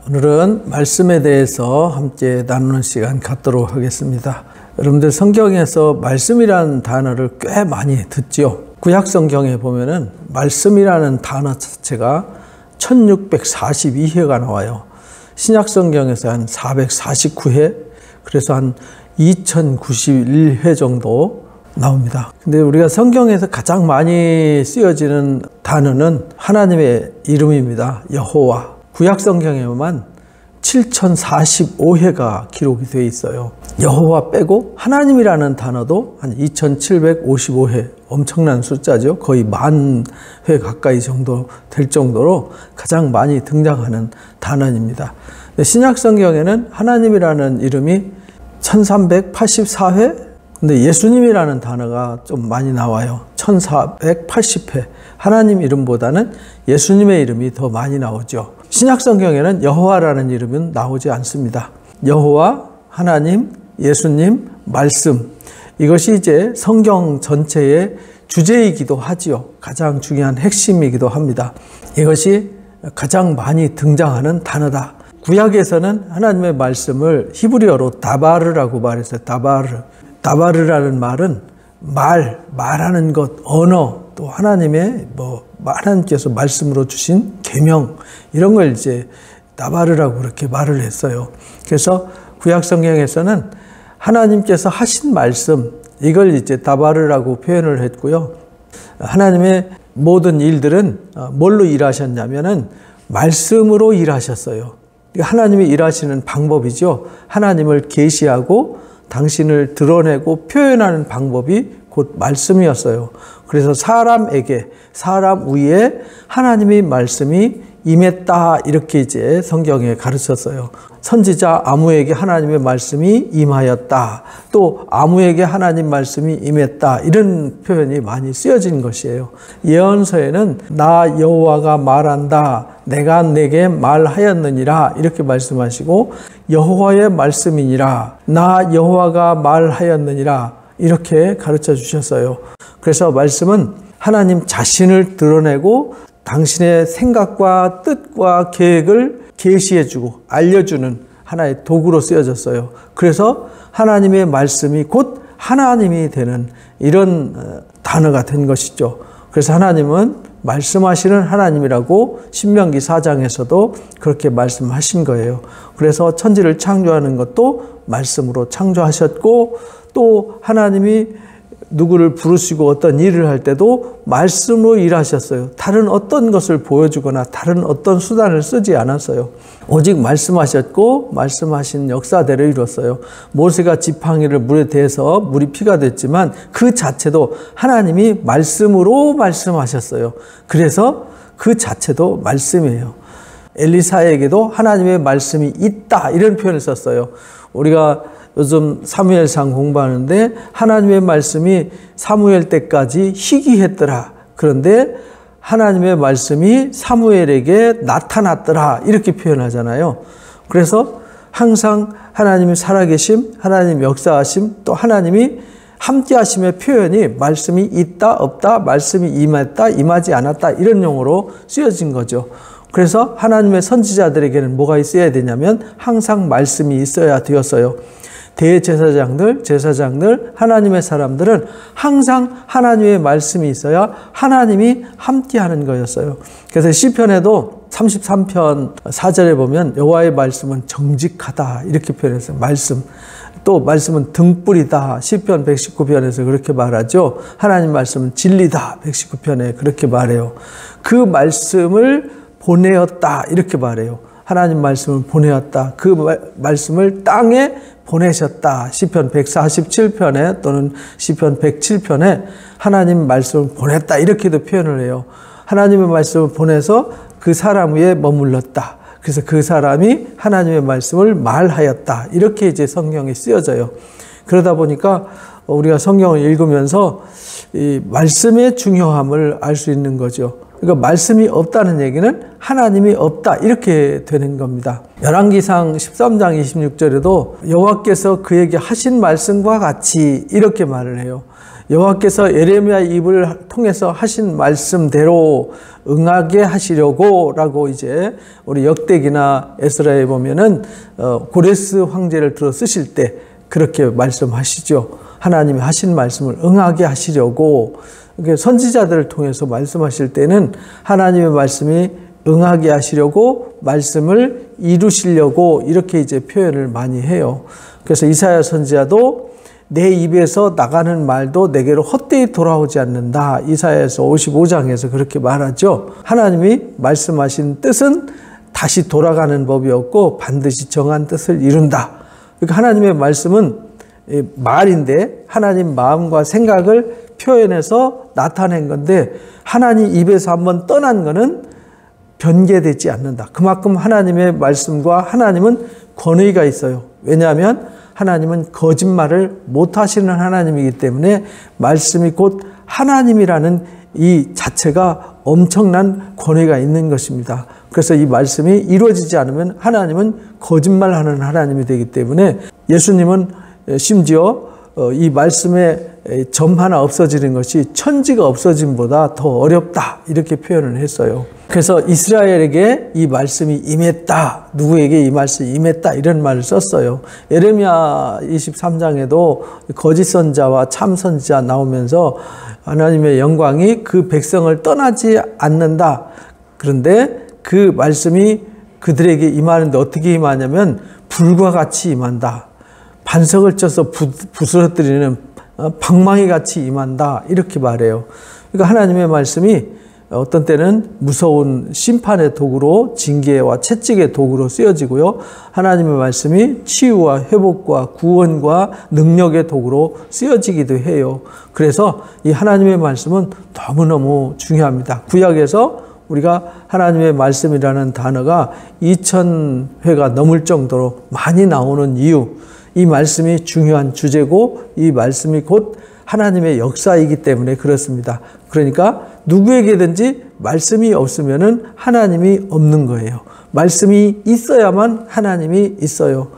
오늘은 말씀에 대해서 함께 나누는 시간 갖도록 하겠습니다. 여러분들 성경에서 말씀이라는 단어를 꽤 많이 듣죠. 구약 성경에 보면은 말씀이라는 단어 자체가 1642회가 나와요. 신약 성경에서 한 449회, 그래서 한 2091회 정도 나옵니다. 근데 우리가 성경에서 가장 많이 쓰여지는 단어는 하나님의 이름입니다. 여호와. 구약 성경에만 7045회가 기록이 되어 있어요. 여호와 빼고 하나님이라는 단어도 한 2755회, 엄청난 숫자죠. 거의 10,000회 가까이 정도 될 정도로 가장 많이 등장하는 단어입니다. 신약 성경에는 하나님이라는 이름이 1384회, 근데 예수님이라는 단어가 좀 많이 나와요. 1480회. 하나님 이름보다는 예수님의 이름이 더 많이 나오죠. 신약 성경에는 여호와라는 이름은 나오지 않습니다. 여호와, 하나님, 예수님, 말씀. 이것이 이제 성경 전체의 주제이기도 하지요. 가장 중요한 핵심이기도 합니다. 이것이 가장 많이 등장하는 단어다. 구약에서는 하나님의 말씀을 히브리어로 다바르라고 말했어요. 다바르라는 말은 말하는 것, 언어, 또 하나님의 하나님께서 말씀으로 주신 계명, 이런 걸 이제 다바르라고 그렇게 말을 했어요. 그래서 구약 성경에서는 하나님께서 하신 말씀, 이걸 이제 다바르라고 표현을 했고요. 하나님의 모든 일들은 뭘로 일하셨냐면은 말씀으로 일하셨어요. 하나님이 일하시는 방법이죠. 하나님을 계시하고 당신을 드러내고 표현하는 방법이 곧 말씀이었어요. 그래서 사람 위에 하나님의 말씀이 임했다, 이렇게 이제 성경에 가르쳤어요. 선지자 아무에게 하나님의 말씀이 임하였다, 또 아무에게 하나님 말씀이 임했다, 이런 표현이 많이 쓰여진 것이에요. 예언서에는 나 여호와가 말한다, 내가 내게 말하였느니라, 이렇게 말씀하시고, 여호와의 말씀이니라, 나 여호와가 말하였느니라, 이렇게 가르쳐 주셨어요. 그래서 말씀은 하나님 자신을 드러내고 당신의 생각과 뜻과 계획을 계시해주고 알려주는 하나의 도구로 쓰여졌어요. 그래서 하나님의 말씀이 곧 하나님이 되는 이런 단어가 된 것이죠. 그래서 하나님은 말씀하시는 하나님이라고 신명기 4장에서도 그렇게 말씀하신 거예요. 그래서 천지를 창조하는 것도 말씀으로 창조하셨고, 또 하나님이 누구를 부르시고 어떤 일을 할 때도 말씀으로 일하셨어요. 다른 어떤 것을 보여주거나 다른 어떤 수단을 쓰지 않았어요. 오직 말씀하셨고 말씀하신 역사대로 이뤘어요. 모세가 지팡이를 물에 대서 물이 피가 됐지만 그 자체도 하나님이 말씀으로 말씀하셨어요. 그래서 그 자체도 말씀이에요. 엘리사에게도 하나님의 말씀이 있다, 이런 표현을 썼어요. 우리가 요즘 사무엘상 공부하는데 하나님의 말씀이 사무엘 때까지 희귀했더라. 그런데 하나님의 말씀이 사무엘에게 나타났더라, 이렇게 표현하잖아요. 그래서 항상 하나님이 살아계심, 하나님 역사하심, 또 하나님이 함께하심의 표현이 말씀이 있다, 없다, 말씀이 임했다, 임하지 않았다, 이런 용어로 쓰여진 거죠. 그래서 하나님의 선지자들에게는 뭐가 있어야 되냐면 항상 말씀이 있어야 되었어요. 대제사장들, 제사장들, 하나님의 사람들은 항상 하나님의 말씀이 있어야 하나님이 함께하는 거였어요. 그래서 시편에도 33편 4절에 보면 여호와의 말씀은 정직하다, 이렇게 표현했어요. 말씀. 또 말씀은 등불이다. 시편 119편에서 그렇게 말하죠. 하나님 말씀은 진리다. 119편에 그렇게 말해요. 그 말씀을 보내었다, 이렇게 말해요. 하나님 말씀을 보내었다. 그 말씀을 땅에 보내셨다. 시편 147편에 또는 시편 107편에 하나님 말씀을 보냈다, 이렇게도 표현을 해요. 하나님의 말씀을 보내서 그 사람 위에 머물렀다. 그래서 그 사람이 하나님의 말씀을 말하였다, 이렇게 이제 성경에 쓰여져요. 그러다 보니까 우리가 성경을 읽으면서 이 말씀의 중요함을 알 수 있는 거죠. 그러니까 말씀이 없다는 얘기는 하나님이 없다, 이렇게 되는 겁니다. 열왕기상 13장 26절에도 여호와께서 그에게 하신 말씀과 같이, 이렇게 말을 해요. 여호와께서 예레미야 입을 통해서 하신 말씀대로 응하게 하시려고 라고 이제 우리 역대기나 에스라에 보면은 고레스 황제를 들어 쓰실 때 그렇게 말씀하시죠. 하나님이 하신 말씀을 응하게 하시려고. 선지자들을 통해서 말씀하실 때는 하나님의 말씀이 응하게 하시려고, 말씀을 이루시려고 이렇게 이제 표현을 많이 해요. 그래서 이사야 선지자도 내 입에서 나가는 말도 내게로 헛되이 돌아오지 않는다. 이사야서 55장에서 그렇게 말하죠. 하나님이 말씀하신 뜻은 다시 돌아가는 법이 없고 반드시 정한 뜻을 이룬다. 그러니까 하나님의 말씀은 말인데 하나님 마음과 생각을 표현해서 나타낸 건데, 하나님 입에서 한번 떠난 거는 변개되지 않는다. 그만큼 하나님의 말씀과 하나님은 권위가 있어요. 왜냐하면 하나님은 거짓말을 못하시는 하나님이기 때문에 말씀이 곧 하나님이라는 이 자체가 엄청난 권위가 있는 것입니다. 그래서 이 말씀이 이루어지지 않으면 하나님은 거짓말하는 하나님이 되기 때문에, 예수님은 심지어 이 말씀의 점 하나 없어지는 것이 천지가 없어짐보다 더 어렵다, 이렇게 표현을 했어요. 그래서 이스라엘에게 이 말씀이 임했다, 누구에게 이 말씀이 임했다, 이런 말을 썼어요. 예레미야 23장에도 거짓 선자와 참 선지자 나오면서 하나님의 영광이 그 백성을 떠나지 않는다. 그런데 그 말씀이 그들에게 임하는데 어떻게 임하냐면 불과 같이 임한다. 반석을 쪄서 부스러뜨리는 방망이 같이 임한다, 이렇게 말해요. 그러니까 하나님의 말씀이 어떤 때는 무서운 심판의 도구로, 징계와 채찍의 도구로 쓰여지고요. 하나님의 말씀이 치유와 회복과 구원과 능력의 도구로 쓰여지기도 해요. 그래서 이 하나님의 말씀은 너무너무 중요합니다. 구약에서 우리가 하나님의 말씀이라는 단어가 2000회가 넘을 정도로 많이 나오는 이유, 이 말씀이 중요한 주제고 이 말씀이 곧 하나님의 역사이기 때문에 그렇습니다. 그러니까 누구에게든지 말씀이 없으면은 하나님이 없는 거예요. 말씀이 있어야만 하나님이 있어요.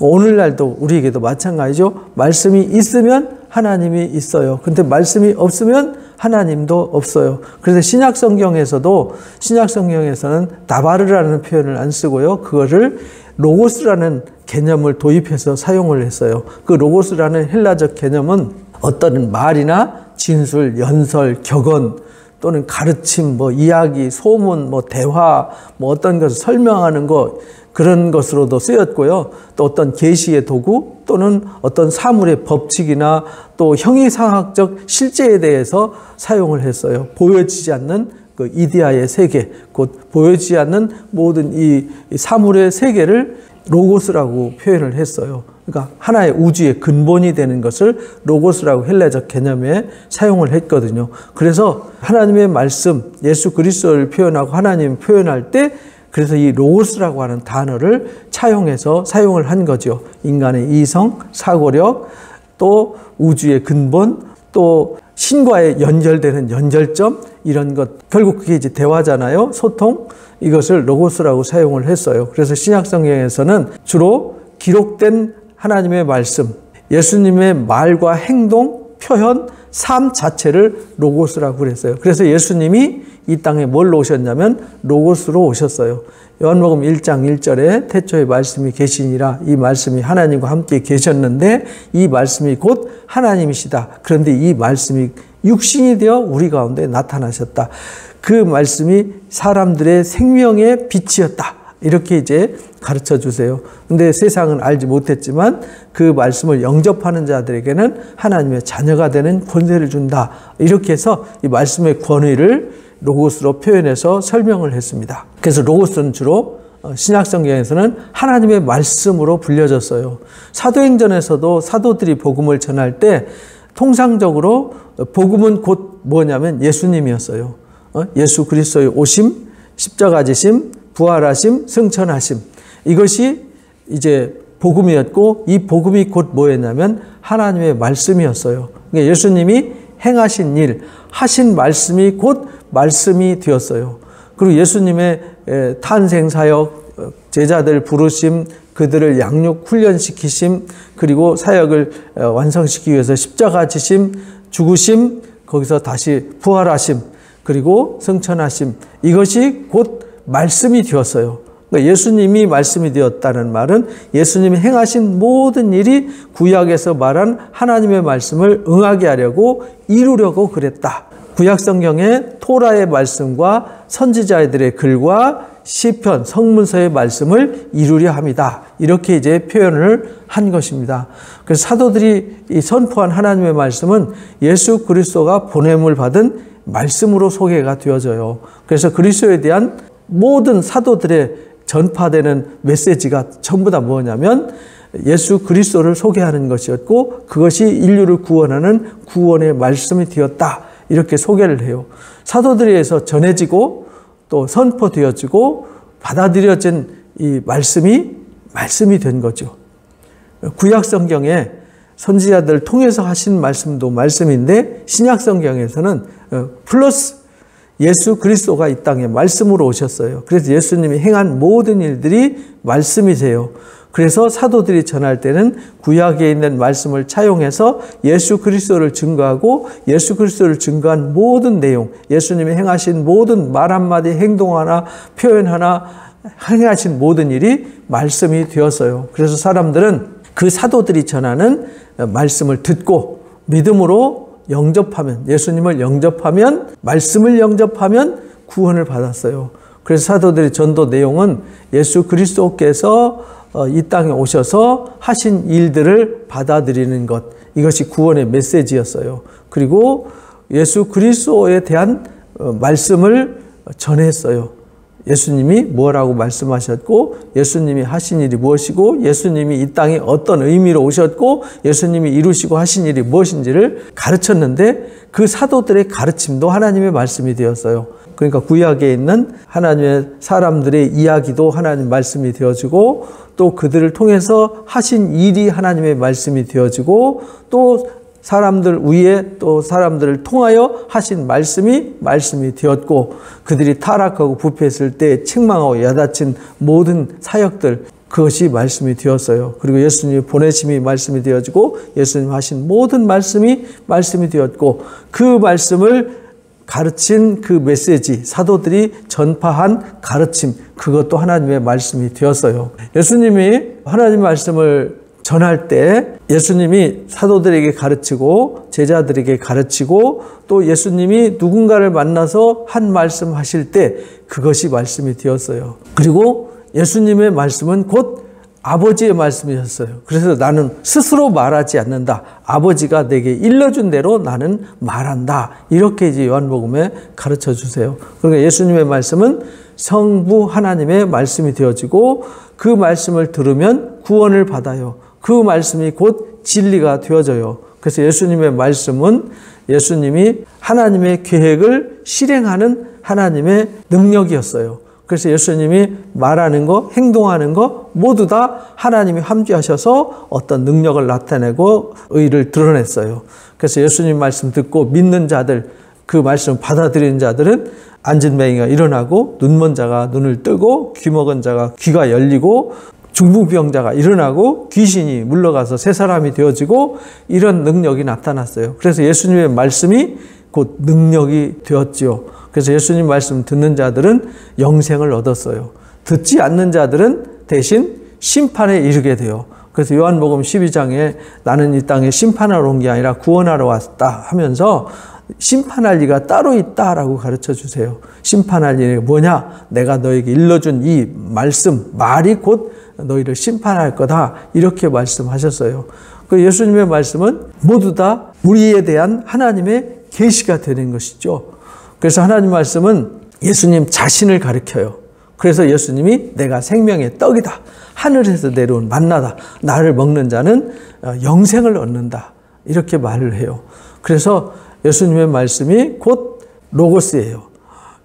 오늘날도 우리에게도 마찬가지죠. 말씀이 있으면 하나님이 있어요. 근데 말씀이 없으면 하나님도 없어요. 그래서 신약성경에서는 다바르라는 표현을 안 쓰고요. 그거를 로고스라는 개념을 도입해서 사용을 했어요. 그 로고스라는 헬라적 개념은 어떤 말이나 진술, 연설, 격언 또는 가르침, 이야기, 소문, 대화, 어떤 것을 설명하는 것, 그런 것으로도 쓰였고요. 또 어떤 계시의 도구 또는 어떤 사물의 법칙이나 또 형이상학적 실제에 대해서 사용을 했어요. 보여지지 않는 그 이데아의 세계, 곧 보여지지 않는 모든 이 사물의 세계를 로고스라고 표현을 했어요. 그러니까 하나의 우주의 근본이 되는 것을 로고스라고 헬라적 개념에 사용을 했거든요. 그래서 하나님의 말씀, 예수 그리스도를 표현하고 하나님을 표현할 때 그래서 이 로고스라고 하는 단어를 차용해서 사용을 한 거죠. 인간의 이성, 사고력, 또 우주의 근본, 또 신과의 연결되는 연결점, 이런 것, 결국 그게 이제 대화잖아요. 소통, 이것을 로고스라고 사용을 했어요. 그래서 신약성경에서는 주로 기록된 하나님의 말씀, 예수님의 말과 행동, 표현, 삶 자체를 로고스라고 그랬어요. 그래서 예수님이 이 땅에 뭘로 오셨냐면 로고스로 오셨어요. 요한복음 1장 1절에 태초에 말씀이 계시니라, 이 말씀이 하나님과 함께 계셨는데 이 말씀이 곧 하나님이시다. 그런데 이 말씀이 육신이 되어 우리 가운데 나타나셨다. 그 말씀이 사람들의 생명의 빛이었다. 이렇게 이제 가르쳐 주세요. 근데 세상은 알지 못했지만 그 말씀을 영접하는 자들에게는 하나님의 자녀가 되는 권세를 준다. 이렇게 해서 이 말씀의 권위를 로고스로 표현해서 설명을 했습니다. 그래서 로고스는 주로 신약성경에서는 하나님의 말씀으로 불려졌어요. 사도행전에서도 사도들이 복음을 전할 때 통상적으로 복음은 곧 뭐냐면 예수님이었어요. 예수 그리스도의 오심, 십자가 지심, 부활하심, 승천하심. 이것이 이제 복음이었고 이 복음이 곧 뭐였냐면 하나님의 말씀이었어요. 그러니까 예수님이 행하신 일, 하신 말씀이 곧 말씀이 되었어요. 그리고 예수님의 탄생 사역, 제자들 부르심, 그들을 양육 훈련시키심, 그리고 사역을 완성시키기 위해서 십자가 지심, 죽으심, 거기서 다시 부활하심, 그리고 승천하심, 이것이 곧 말씀이 되었어요. 그러니까 예수님이 말씀이 되었다는 말은 예수님이 행하신 모든 일이 구약에서 말한 하나님의 말씀을 응하게 하려고 이루려고 그랬다. 구약 성경에 토라의 말씀과 선지자들의 글과 시편, 성문서의 말씀을 이루려 합니다. 이렇게 이제 표현을 한 것입니다. 그래서 사도들이 이 선포한 하나님의 말씀은 예수 그리스도가 보냄을 받은 말씀으로 소개가 되어져요. 그래서 그리스도에 대한 모든 사도들의 전파되는 메시지가 전부 다 뭐냐면 예수 그리스도를 소개하는 것이었고 그것이 인류를 구원하는 구원의 말씀이 되었다. 이렇게 소개를 해요. 사도들에 의해서 전해지고 또 선포되어지고 받아들여진 이 말씀이 된 거죠. 구약 성경에 선지자들을 통해서 하신 말씀도 말씀인데 신약 성경에서는 플러스 예수 그리스도가 이 땅에 말씀으로 오셨어요. 그래서 예수님이 행한 모든 일들이 말씀이세요. 그래서 사도들이 전할 때는 구약에 있는 말씀을 차용해서 예수 그리스도를 증거하고 예수 그리스도를 증거한 모든 내용, 예수님이 행하신 모든 말 한마디, 행동 하나, 표현 하나, 행하신 모든 일이 말씀이 되었어요. 그래서 사람들은 그 사도들이 전하는 말씀을 듣고 믿음으로 영접하면, 예수님을 영접하면, 말씀을 영접하면 구원을 받았어요. 그래서 사도들의 전도 내용은 예수 그리스도께서 이 땅에 오셔서 하신 일들을 받아들이는 것, 이것이 구원의 메시지였어요. 그리고 예수 그리스도에 대한 말씀을 전했어요. 예수님이 뭐라고 말씀하셨고 예수님이 하신 일이 무엇이고 예수님이 이 땅에 어떤 의미로 오셨고 예수님이 이루시고 하신 일이 무엇인지를 가르쳤는데 그 사도들의 가르침도 하나님의 말씀이 되었어요. 그러니까 구약에 있는 하나님의 사람들의 이야기도 하나님 말씀이 되어지고 또 그들을 통해서 하신 일이 하나님의 말씀이 되어지고 또 사람들 위에 또 사람들을 통하여 하신 말씀이 되었고 그들이 타락하고 부패했을 때 책망하고 야단친 모든 사역들 그것이 말씀이 되었어요. 그리고 예수님의 보내심이 말씀이 되어지고 예수님 하신 모든 말씀이 되었고 그 말씀을 가르친 그 메시지 사도들이 전파한 가르침 그것도 하나님의 말씀이 되었어요. 예수님이 하나님의 말씀을 전할 때 예수님이 사도들에게 가르치고 제자들에게 가르치고 또 예수님이 누군가를 만나서 한 말씀 하실 때 그것이 말씀이 되었어요. 그리고 예수님의 말씀은 곧 아버지의 말씀이셨어요. 그래서 나는 스스로 말하지 않는다. 아버지가 내게 일러준 대로 나는 말한다. 이렇게 이제 요한복음에 가르쳐 주세요. 그러니까 예수님의 말씀은 성부 하나님의 말씀이 되어지고 그 말씀을 들으면 구원을 받아요. 그 말씀이 곧 진리가 되어져요. 그래서 예수님의 말씀은 예수님이 하나님의 계획을 실행하는 하나님의 능력이었어요. 그래서 예수님이 말하는 거, 행동하는 거 모두 다 하나님이 함께하셔서 어떤 능력을 나타내고 의를 드러냈어요. 그래서 예수님 말씀 듣고 믿는 자들, 그 말씀을 받아들이는 자들은 앉은 맹이가 일어나고 눈먼 자가 눈을 뜨고 귀 먹은 자가 귀가 열리고 중풍병자가 일어나고 귀신이 물러가서 새 사람이 되어지고 이런 능력이 나타났어요. 그래서 예수님의 말씀이 곧 능력이 되었지요. 그래서 예수님 말씀 듣는 자들은 영생을 얻었어요. 듣지 않는 자들은 대신 심판에 이르게 돼요. 그래서 요한복음 12장에 나는 이 땅에 심판하러 온 게 아니라 구원하러 왔다 하면서 심판할 이가 따로 있다라고 가르쳐 주세요. 심판할 일이 뭐냐? 내가 너에게 일러준 이 말씀, 말이 곧 너희를 심판할 거다. 이렇게 말씀하셨어요. 그 예수님의 말씀은 모두 다 우리에 대한 하나님의 계시가 되는 것이죠. 그래서 하나님 말씀은 예수님 자신을 가리켜요. 그래서 예수님이 내가 생명의 떡이다. 하늘에서 내려온 만나다. 나를 먹는 자는 영생을 얻는다. 이렇게 말을 해요. 그래서 예수님의 말씀이 곧 로고스예요.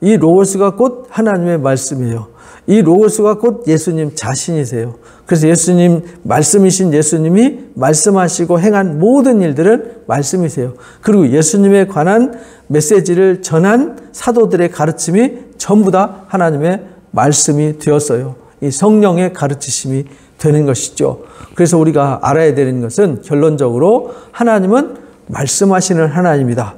이 로고스가 곧 하나님의 말씀이에요. 이 로고스가 곧 예수님 자신이세요. 그래서 예수님, 말씀이신 예수님이 말씀하시고 행한 모든 일들은 말씀이세요. 그리고 예수님에 관한 메시지를 전한 사도들의 가르침이 전부 다 하나님의 말씀이 되었어요. 이 성령의 가르치심이 되는 것이죠. 그래서 우리가 알아야 되는 것은 결론적으로 하나님은 말씀하시는 하나님이다.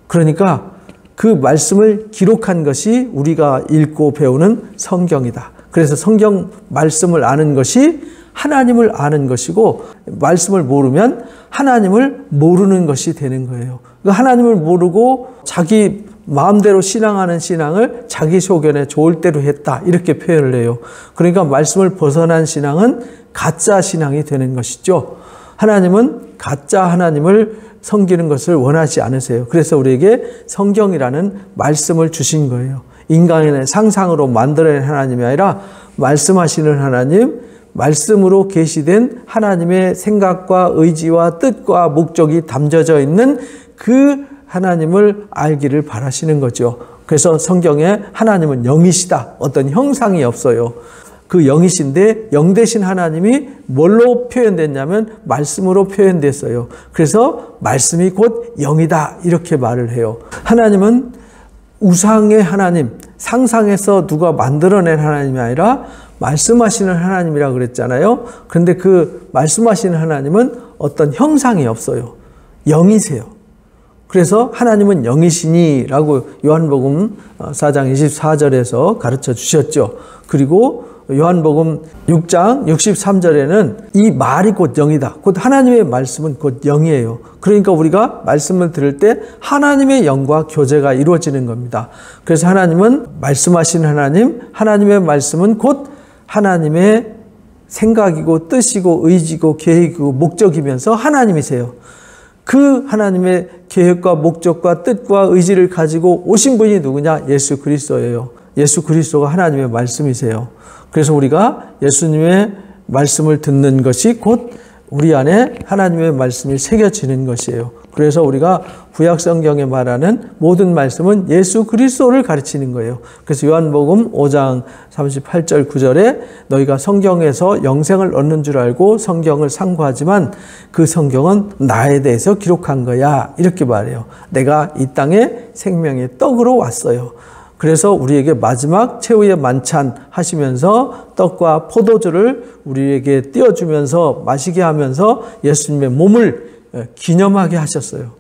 그러니까 그 말씀을 기록한 것이 우리가 읽고 배우는 성경이다. 그래서 성경 말씀을 아는 것이 하나님을 아는 것이고, 말씀을 모르면 하나님을 모르는 것이 되는 거예요. 하나님을 모르고 자기 마음대로 신앙하는 신앙을 자기 소견에 좋을 대로 했다, 이렇게 표현을 해요. 그러니까 말씀을 벗어난 신앙은 가짜 신앙이 되는 것이죠. 하나님은 가짜 하나님을 섬기는 것을 원하지 않으세요. 그래서 우리에게 성경이라는 말씀을 주신 거예요. 인간의 상상으로 만들어낸 하나님이 아니라 말씀하시는 하나님, 말씀으로 계시된 하나님의 생각과 의지와 뜻과 목적이 담겨져 있는 그 하나님을 알기를 바라시는 거죠. 그래서 성경에 하나님은 영이시다, 어떤 형상이 없어요. 그 영이신데 영 되신 하나님이 뭘로 표현됐냐면 말씀으로 표현됐어요. 그래서 말씀이 곧 영이다, 이렇게 말을 해요. 하나님은 우상의 하나님, 상상해서 누가 만들어낸 하나님이 아니라 말씀하시는 하나님이라고 그랬잖아요. 그런데 그 말씀하시는 하나님은 어떤 형상이 없어요. 영이세요. 그래서 하나님은 영이시니 라고 요한복음 4장 24절에서 가르쳐 주셨죠. 그리고 요한복음 6장 63절에는 이 말이 곧 영이다. 곧 하나님의 말씀은 곧 영이에요. 그러니까 우리가 말씀을 들을 때 하나님의 영과 교제가 이루어지는 겁니다. 그래서 하나님은 말씀하시는 하나님, 하나님의 말씀은 곧 하나님의 생각이고 뜻이고 의지고 계획이고 목적이면서 하나님이세요. 그 하나님의 계획과 목적과 뜻과 의지를 가지고 오신 분이 누구냐? 예수 그리스도예요. 예수 그리스도가 하나님의 말씀이세요. 그래서 우리가 예수님의 말씀을 듣는 것이 곧 우리 안에 하나님의 말씀이 새겨지는 것이에요. 그래서 우리가 구약 성경에 말하는 모든 말씀은 예수 그리스도를 가르치는 거예요. 그래서 요한복음 5장 38절 9절에 너희가 성경에서 영생을 얻는 줄 알고 성경을 상고하지만 그 성경은 나에 대해서 기록한 거야, 이렇게 말해요. 내가 이 땅에 생명의 떡으로 왔어요. 그래서 우리에게 마지막 최후의 만찬 하시면서 떡과 포도주를 우리에게 띄워주면서 마시게 하면서 예수님의 몸을 기념하게 하셨어요.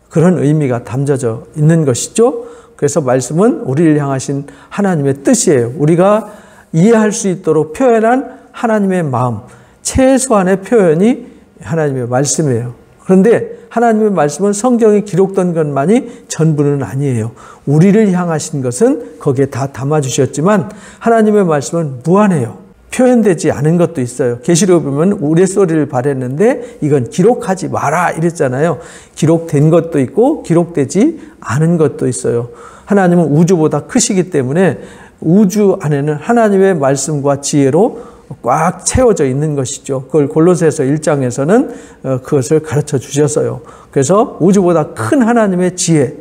그런 의미가 담겨져 있는 것이죠. 그래서 말씀은 우리를 향하신 하나님의 뜻이에요. 우리가 이해할 수 있도록 표현한 하나님의 마음, 최소한의 표현이 하나님의 말씀이에요. 그런데 하나님의 말씀은 성경에 기록된 것만이 전부는 아니에요. 우리를 향하신 것은 거기에 다 담아주셨지만 하나님의 말씀은 무한해요. 표현되지 않은 것도 있어요. 계시록에 보면 우레소리를 바랬는데 이건 기록하지 마라 이랬잖아요. 기록된 것도 있고 기록되지 않은 것도 있어요. 하나님은 우주보다 크시기 때문에 우주 안에는 하나님의 말씀과 지혜로 꽉 채워져 있는 것이죠. 그걸 골로새서 1장에서는 그것을 가르쳐 주셨어요. 그래서 우주보다 큰 하나님의 지혜,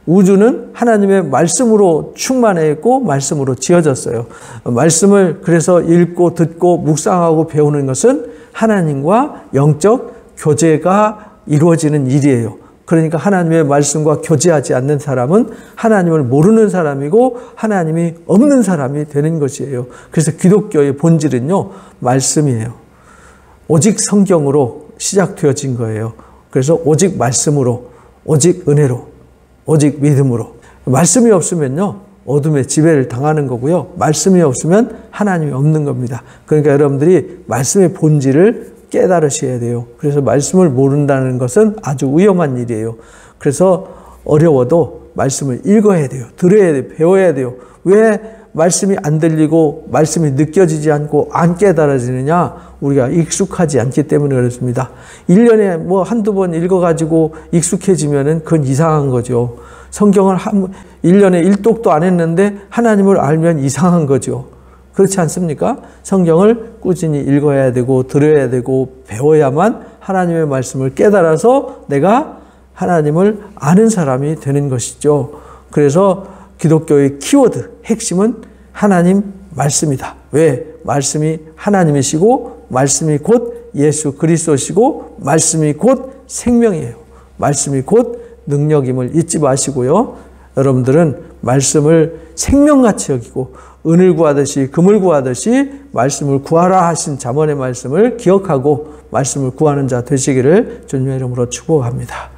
우주는 하나님의 말씀으로 충만해 있고 말씀으로 지어졌어요. 말씀을 그래서 읽고 듣고 묵상하고 배우는 것은 하나님과 영적 교제가 이루어지는 일이에요. 그러니까 하나님의 말씀과 교제하지 않는 사람은 하나님을 모르는 사람이고 하나님이 없는 사람이 되는 것이에요. 그래서 기독교의 본질은요, 말씀이에요. 오직 성경으로 시작되어진 거예요. 그래서 오직 말씀으로, 오직 은혜로, 오직 믿음으로. 말씀이 없으면요, 어둠의 지배를 당하는 거고요. 말씀이 없으면 하나님이 없는 겁니다. 그러니까 여러분들이 말씀의 본질을 깨달으셔야 돼요. 그래서 말씀을 모른다는 것은 아주 위험한 일이에요. 그래서 어려워도 말씀을 읽어야 돼요. 들어야 돼요. 배워야 돼요. 왜 말씀이 안 들리고 말씀이 느껴지지 않고 안 깨달아지느냐? 우리가 익숙하지 않기 때문에 그렇습니다. 1년에 뭐 한두 번 읽어가지고 익숙해지면은 그건 이상한 거죠. 성경을 1년에 1독도 안 했는데 하나님을 알면 이상한 거죠. 그렇지 않습니까? 성경을 꾸준히 읽어야 되고 들어야 되고 배워야만 하나님의 말씀을 깨달아서 내가 하나님을 아는 사람이 되는 것이죠. 그래서 기독교의 키워드, 핵심은 하나님 말씀이다. 왜? 말씀이 하나님이시고 말씀이 곧 예수 그리스도시고 말씀이 곧 생명이에요. 말씀이 곧 능력임을 잊지 마시고요. 여러분들은 말씀을 생명같이 여기고 은을 구하듯이 금을 구하듯이 말씀을 구하라 하신 잠언의 말씀을 기억하고 말씀을 구하는 자 되시기를 주님의 이름으로 축복합니다.